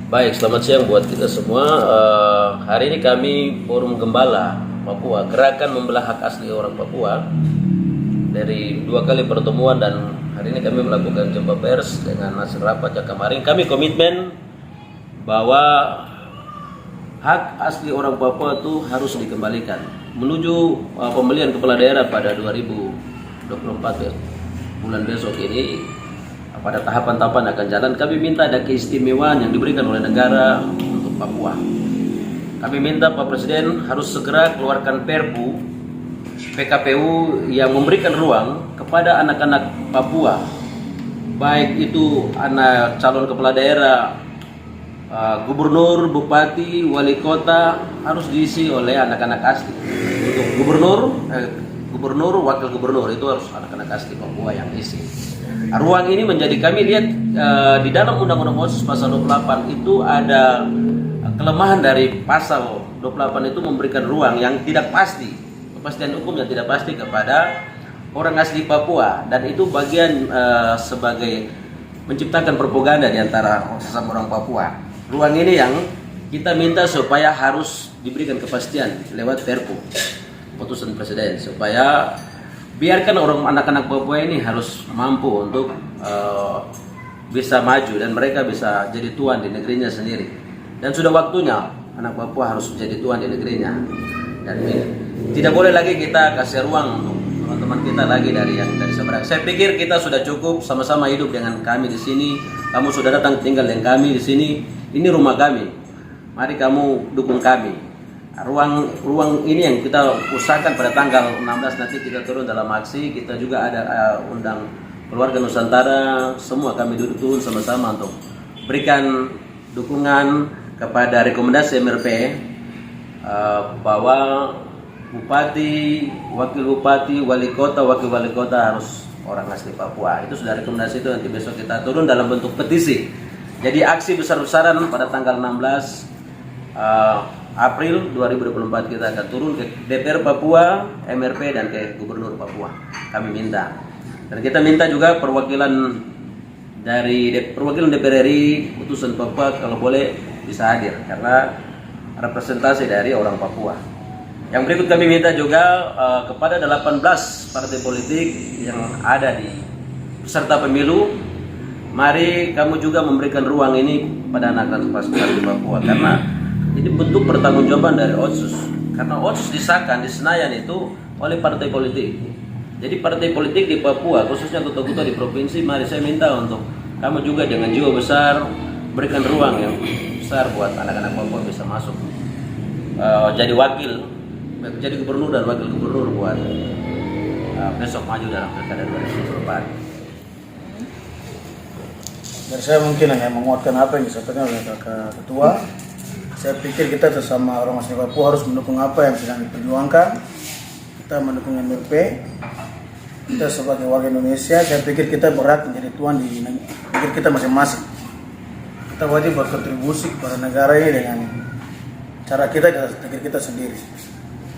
Baik, selamat siang buat kita semua. Hari ini kami Forum Gembala Papua, Gerakan Membelah Hak Asli Orang Papua, dari 2 kali pertemuan, dan hari ini kami melakukan jumpa pers dengan hasil rapat yang kemarin. Kami komitmen bahwa hak asli orang Papua itu harus dikembalikan menuju pemilihan kepala daerah pada 2024 bulan besok ini. Pada tahapan-tahapan akan jalan, kami minta ada keistimewaan yang diberikan oleh negara untuk Papua. Kami minta Pak Presiden harus segera keluarkan Perpu PKPU yang memberikan ruang kepada anak-anak Papua, baik itu anak calon kepala daerah, gubernur, bupati, wali kota, harus diisi oleh anak-anak asli. Untuk gubernur, wakil gubernur itu harus anak-anak asli Papua yang isi. Ruang ini menjadi, kami lihat di dalam Undang-Undang Otsus pasal 28 itu ada kelemahan dari pasal 28 itu memberikan ruang yang tidak pasti, kepastian hukum yang tidak pasti kepada orang asli Papua, dan itu bagian sebagai menciptakan propaganda di antara sesama orang Papua. Ruang ini yang kita minta supaya harus diberikan kepastian lewat Perpu putusan Presiden, supaya biarkan anak-anak Papua ini harus mampu untuk bisa maju dan mereka bisa jadi tuan di negerinya sendiri. Dan sudah waktunya anak Papua harus jadi tuan di negerinya. Dan tidak boleh lagi kita kasih ruang untuk teman-teman kita lagi dari seberang. Saya pikir kita sudah cukup sama-sama hidup dengan kami di sini. Kamu sudah datang tinggal dengan kami di sini. Ini rumah kami. Mari kamu dukung kami. Ruang ini yang kita usahakan pada tanggal 16 nanti kita turun dalam aksi. Kita juga ada undang keluarga Nusantara, semua kami duduk turun sama-sama untuk berikan dukungan kepada rekomendasi MRP bahwa bupati, wakil bupati, wali kota, wakil wali kota harus orang asli Papua. Itu sudah rekomendasi, itu nanti besok kita turun dalam bentuk petisi. Jadi aksi besar-besaran pada tanggal 16 April 2024 kita akan turun ke DPR Papua, MRP, dan ke Gubernur Papua. Kami minta. Dan kita minta juga perwakilan DPR RI, utusan Papua kalau boleh bisa hadir, karena representasi dari orang Papua. Yang berikut kami minta juga kepada 18 partai politik yang ada di peserta pemilu, mari kamu juga memberikan ruang ini pada anak-anak di Papua, karena ini bentuk pertanggungjawaban dari Otsus. Karena Otsus disahkan di Senayan itu oleh partai politik. Jadi partai politik di Papua, khususnya kota-kota di provinsi, mari saya minta untuk kamu juga dengan jiwa besar berikan ruang yang besar buat anak-anak Papua bisa masuk jadi wakil, jadi gubernur dan wakil gubernur buat besok maju dalam pilkada 2024. Dari saya mungkin hanya menguatkan apa yang disampaikan oleh Kakak Ketua. Saya pikir kita sesama orang asli Papua harus mendukung apa yang sedang diperjuangkan. Kita mendukung MRP. Kita sebagai warga Indonesia, saya pikir kita berhak menjadi tuan di negeri kita masing-masing. Kita wajib berkontribusi kepada negara ini dengan cara kita di negeri kita sendiri.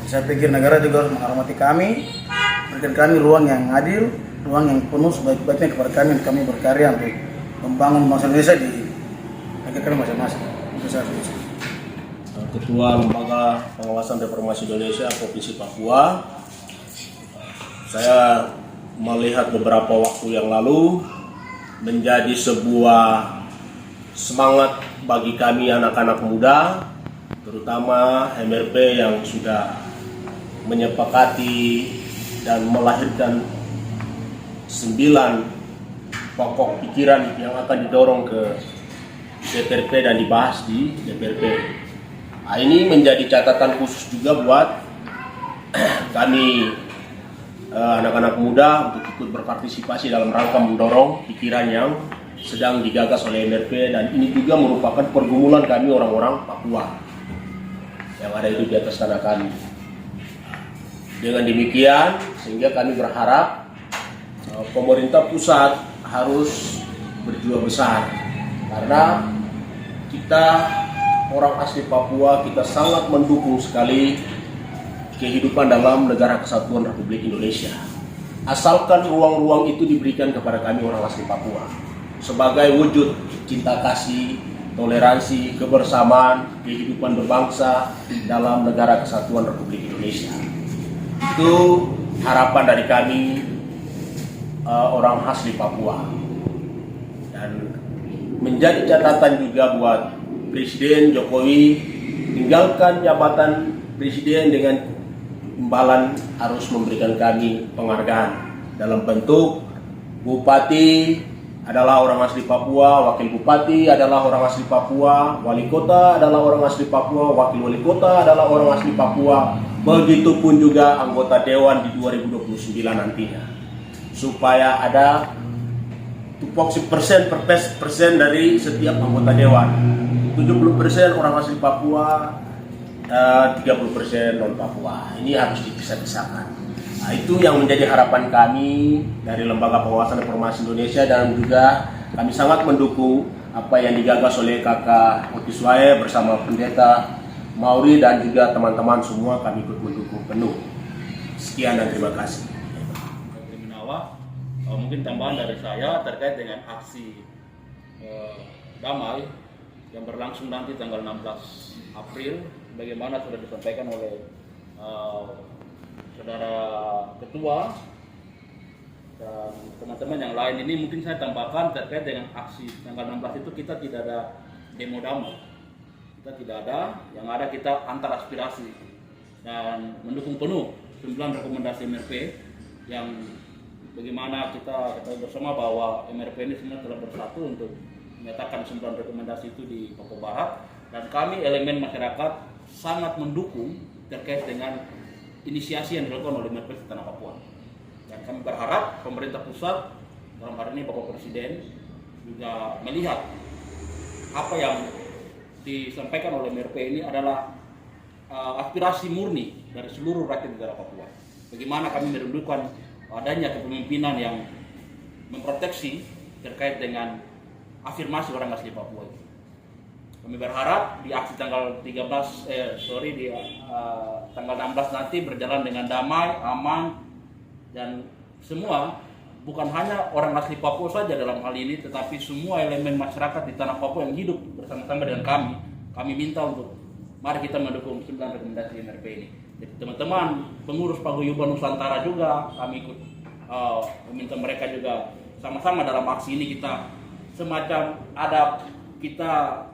Dan saya pikir negara juga harus menghormati kami, berikan kami ruang yang adil, ruang yang penuh sebaik-baiknya kepada kami berkarya untuk membangun bangsa Indonesia di negeri kami masing-masing. Itu saya pikir. Ketua Lembaga Pengawasan Reformasi Indonesia Provinsi Papua. Saya melihat beberapa waktu yang lalu menjadi sebuah semangat bagi kami anak-anak muda, terutama MRP yang sudah menyepakati dan melahirkan 9 pokok pikiran yang akan didorong ke DPRP dan dibahas di DPRP. Nah, ini menjadi catatan khusus juga buat kami anak-anak muda untuk ikut berpartisipasi dalam rangka mendorong pikiran yang sedang digagas oleh MRP, dan ini juga merupakan pergumulan kami orang-orang Papua yang ada itu di atas tanah kami. Dengan demikian, sehingga kami berharap pemerintah pusat harus berjiwa besar, karena kita orang asli Papua, kita sangat mendukung sekali kehidupan dalam negara kesatuan Republik Indonesia. Asalkan ruang-ruang itu diberikan kepada kami orang asli Papua sebagai wujud cinta kasih toleransi, kebersamaan, kehidupan berbangsa dalam negara kesatuan Republik Indonesia. Itu harapan dari kami orang asli Papua. Dan menjadi catatan juga buat Presiden Jokowi, tinggalkan jabatan Presiden dengan imbalan harus memberikan kami penghargaan dalam bentuk Bupati adalah orang asli Papua, Wakil Bupati adalah orang asli Papua, Wali Kota adalah orang asli Papua, Wakil Wali Kota adalah orang asli Papua. Begitupun juga anggota Dewan di 2029 nantinya, supaya ada tupoksi persen dari setiap anggota Dewan. 70% orang asli Papua, 30% non Papua. Ini harus dipisah-pisahkan. Nah, itu yang menjadi harapan kami dari Lembaga Pengawasan Informasi Indonesia, dan juga kami sangat mendukung apa yang digagas oleh Kakak Otiswae bersama Pendeta Mauri dan juga teman-teman semua. Kami ikut mendukung penuh. Sekian dan terima kasih. Mungkin tambahan dari saya terkait dengan aksi damai yang berlangsung nanti tanggal 16 April, bagaimana sudah disampaikan oleh Saudara Ketua dan teman-teman yang lain. Ini mungkin saya tambahkan terkait dengan aksi tanggal 16 itu kita tidak ada demo damai, kita tidak ada, yang ada kita antar aspirasi dan mendukung penuh 9 rekomendasi MRP yang bagaimana kita ketahui bersama bahwa MRP ini sebenarnya telah bersatu untuk menyatakan 9 rekomendasi itu di Papua Barat, dan kami elemen masyarakat sangat mendukung terkait dengan inisiasi yang dilakukan oleh MRP di Tanah Papua. Dan kami berharap pemerintah pusat, dalam hari ini Bapak Presiden, juga melihat apa yang disampaikan oleh MRP ini adalah aspirasi murni dari seluruh rakyat negara Papua. Bagaimana kami merindukan adanya kepemimpinan yang memproteksi terkait dengan afirmasi orang asli Papua. Kami berharap di aksi tanggal tanggal 16 nanti berjalan dengan damai, aman, dan semua, bukan hanya orang asli Papua saja dalam hal ini, tetapi semua elemen masyarakat di Tanah Papua yang hidup bersama-sama dengan kami minta untuk mari kita mendukung 9 rekomendasi MRP ini. Jadi teman-teman pengurus Paguyuban Nusantara juga kami ikut meminta mereka juga sama-sama dalam aksi ini, kita semacam ada kita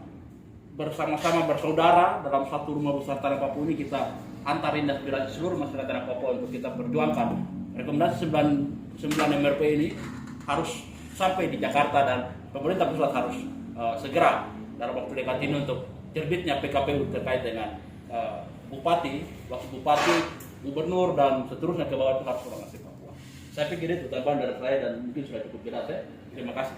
bersama-sama bersaudara dalam satu rumah besar Tanah Papua ini. Kita antarin aspirasi seluruh masyarakat Tanah Papua untuk kita perjuangkan rekomendasi 9 MRP ini harus sampai di Jakarta, dan pemerintah pusat harus segera dalam waktu dekat ini untuk terbitnya PKPU terkait dengan bupati, wakil bupati, gubernur, dan seterusnya ke bawah itu harus orang asli Papua. Saya pikir itu tambahan dari saya dan mungkin sudah cukup jelas ya. Terima kasih.